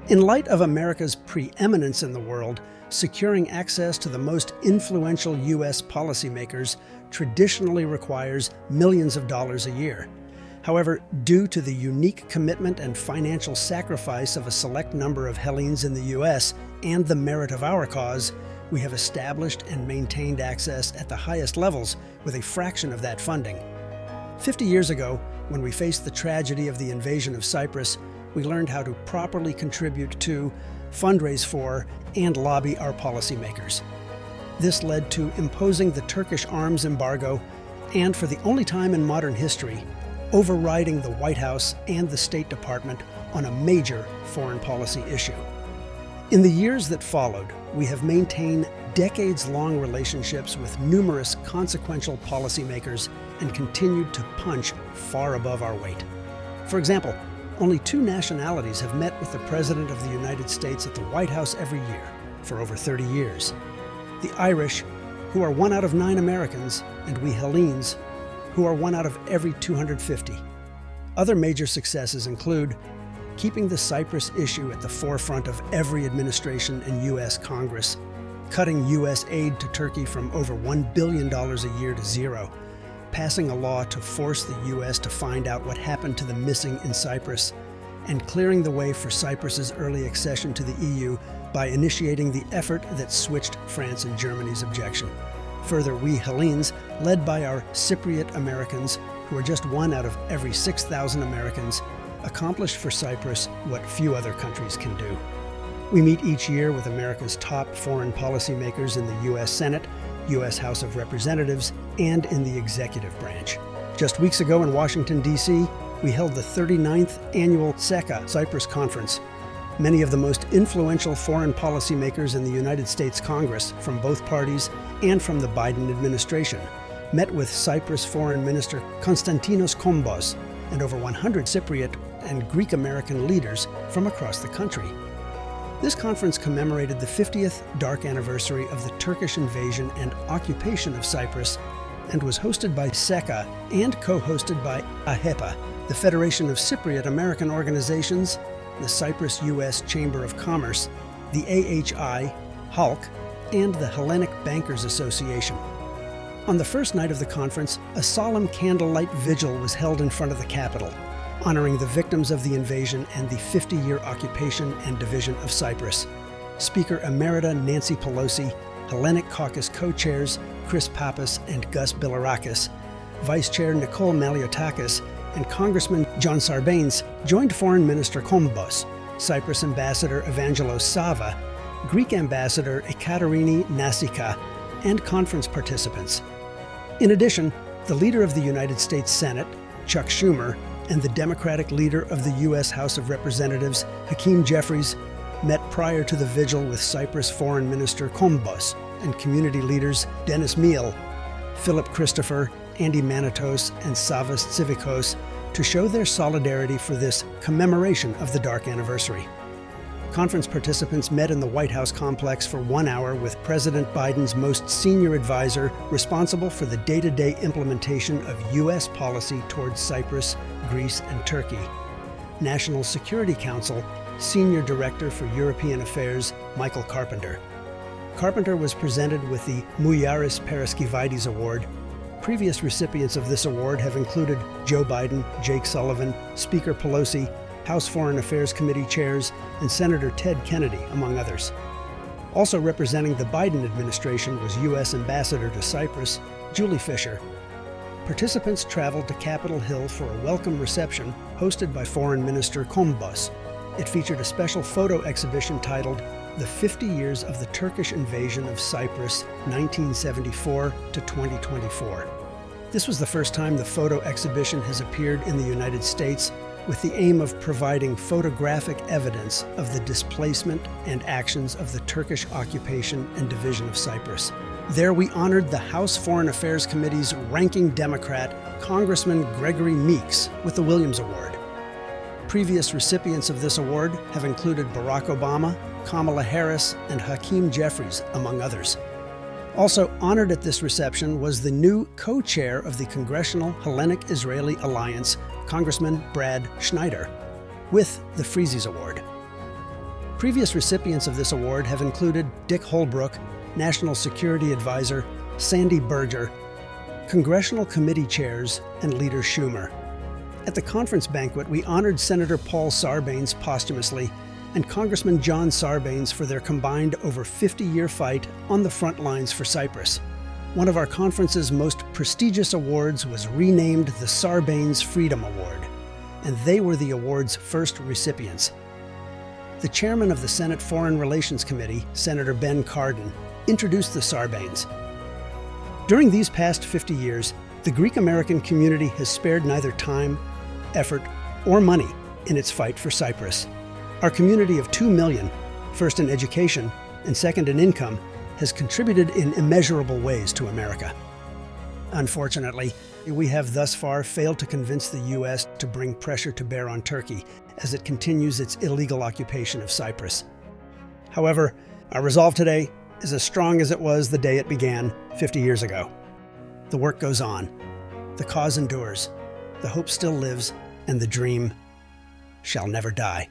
In light of America's preeminence in the world, securing access to the most influential U.S. policymakers traditionally requires millions of dollars a year. However, due to the unique commitment and financial sacrifice of a select number of Hellenes in the U.S. and the merit of our cause, we have established and maintained access at the highest levels with a fraction of that funding. 50 years ago, when we faced the tragedy of the invasion of Cyprus, we learned how to properly contribute to, fundraise for, and lobby our policymakers. This led to imposing the Turkish arms embargo and, for the only time in modern history, overriding the White House and the State Department on a major foreign policy issue. In the years that followed, we have maintained decades-long relationships with numerous consequential policymakers and continued to punch far above our weight. For example, only 2 nationalities have met with the President of the United States at the White House every year for over 30 years. The Irish, who are 1 out of 9 Americans, and we Hellenes, who are 1 out of every 250. Other major successes include keeping the Cyprus issue at the forefront of every administration and U.S. Congress, cutting U.S. aid to Turkey from over $1 billion a year to zero, passing a law to force the U.S. to find out what happened to the missing in Cyprus, and clearing the way for Cyprus's early accession to the EU by initiating the effort that switched France and Germany's objection. Further, we Hellenes, led by our Cypriot Americans, who are just 1 out of every 6,000 Americans, accomplished for Cyprus what few other countries can do. We meet each year with America's top foreign policymakers in the U.S. Senate, U.S. House of Representatives, and in the executive branch. Just weeks ago in Washington, D.C., we held the 39th annual PSEKA Cyprus Conference. Many of the most influential foreign policymakers in the United States Congress, from both parties and from the Biden administration, met with Cyprus Foreign Minister Konstantinos Kombos and over 100 Cypriot and Greek-American leaders from across the country. This conference commemorated the 50th dark anniversary of the Turkish invasion and occupation of Cyprus and was hosted by PSEKA and co-hosted by AHEPA, the Federation of Cypriot American Organizations, the Cyprus U.S. Chamber of Commerce, the AHI, HALC, and the Hellenic Bankers Association. On the first night of the conference, a solemn candlelight vigil was held in front of the Capitol, honoring the victims of the invasion and the 50-year occupation and division of Cyprus. Speaker Emerita Nancy Pelosi, Hellenic Caucus co-chairs Chris Pappas and Gus Bilirakis, Vice Chair Nicole Maliotakis, and Congressman John Sarbanes joined Foreign Minister Kombos, Cyprus Ambassador Evangelos Sava, Greek Ambassador Ekaterini Nasika, and conference participants. In addition, the leader of the United States Senate, Chuck Schumer, and the Democratic leader of the U.S. House of Representatives, Hakeem Jeffries, met prior to the vigil with Cyprus Foreign Minister Kombos and community leaders Dennis Meal, Philip Christopher, Andy Manitos, and Savas Tsivikos to show their solidarity for this commemoration of the dark anniversary. Conference participants met in the White House complex for 1 hour with President Biden's most senior advisor responsible for the day-to-day implementation of U.S. policy towards Cyprus, Greece, and Turkey, National Security Council Senior Director for European Affairs Michael Carpenter. Carpenter was presented with the Mouyaris Paraskivides Award. Previous recipients of this award have included Joe Biden, Jake Sullivan, Speaker Pelosi, House Foreign Affairs Committee chairs, and Senator Ted Kennedy, among others. Also representing the Biden administration was U.S. Ambassador to Cyprus, Julie Fisher. Participants traveled to Capitol Hill for a welcome reception hosted by Foreign Minister Kombos. It featured a special photo exhibition titled The 50 Years of the Turkish Invasion of Cyprus, 1974 to 2024. This was the first time the photo exhibition has appeared in the United States, with the aim of providing photographic evidence of the displacement and actions of the Turkish occupation and division of Cyprus. There we honored the House Foreign Affairs Committee's ranking Democrat, Congressman Gregory Meeks, with the Williams Award. Previous recipients of this award have included Barack Obama, Kamala Harris, and Hakeem Jeffries, among others. Also honored at this reception was the new co-chair of the Congressional Hellenic-Israeli Alliance, Congressman Brad Schneider, with the Freeses Award. Previous recipients of this award have included Dick Holbrooke, National Security Advisor, Sandy Berger, Congressional Committee Chairs, and Leader Schumer. At the conference banquet, we honored Senator Paul Sarbanes posthumously and Congressman John Sarbanes for their combined over 50-year fight on the front lines for Cyprus. One of our conference's most prestigious awards was renamed the Sarbanes Freedom Award, and they were the award's first recipients. The chairman of the Senate Foreign Relations Committee, Senator Ben Cardin, introduced the Sarbanes. During these past 50 years, the Greek-American community has spared neither time, effort, or money in its fight for Cyprus. Our community of 2 million, first in education and second in income, has contributed in immeasurable ways to America. Unfortunately, we have thus far failed to convince the U.S. to bring pressure to bear on Turkey as it continues its illegal occupation of Cyprus. However, our resolve today is as strong as it was the day it began 50 years ago. The work goes on, the cause endures, the hope still lives, and the dream shall never die.